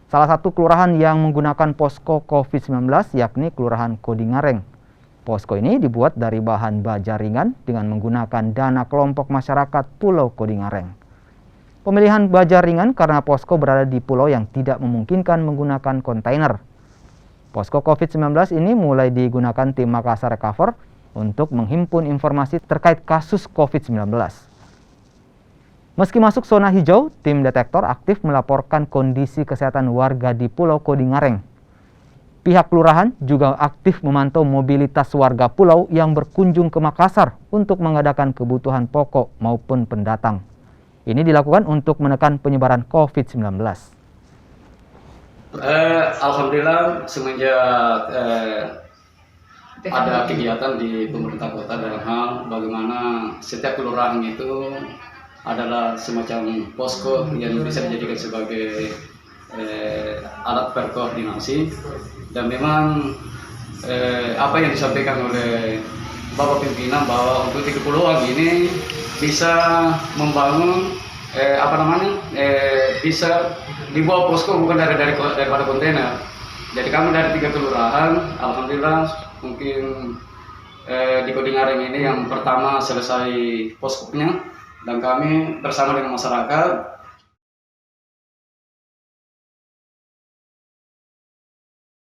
Salah satu kelurahan yang menggunakan posko COVID-19 yakni Kelurahan Kodingareng. Posko ini dibuat dari bahan baja ringan dengan menggunakan dana kelompok masyarakat Pulau Kodingareng. Pemilihan baja ringan karena posko berada di pulau yang tidak memungkinkan menggunakan kontainer. Posko COVID-19 ini mulai digunakan tim Makassar Recover untuk menghimpun informasi terkait kasus COVID-19. Meski masuk zona hijau, tim detektor aktif melaporkan kondisi kesehatan warga di Pulau Kodingareng. Pihak kelurahan juga aktif memantau mobilitas warga pulau yang berkunjung ke Makassar untuk mengadakan kebutuhan pokok maupun pendatang. Ini dilakukan untuk menekan penyebaran COVID-19. Alhamdulillah semenjak ada kegiatan di pemerintah kota dalam hal bagaimana setiap kelurahan itu adalah semacam posko yang bisa dijadikan sebagai alat berkoordinasi, dan memang apa yang disampaikan oleh Bapak Pimpinan bahwa untuk di kepulauan ini bisa membangun bisa dibawa posko bukan daripada kontainer. Jadi kami dari 3 kelurahan, alhamdulillah mungkin di Kodingareng ini yang pertama selesai poskonya, dan kami bersama dengan masyarakat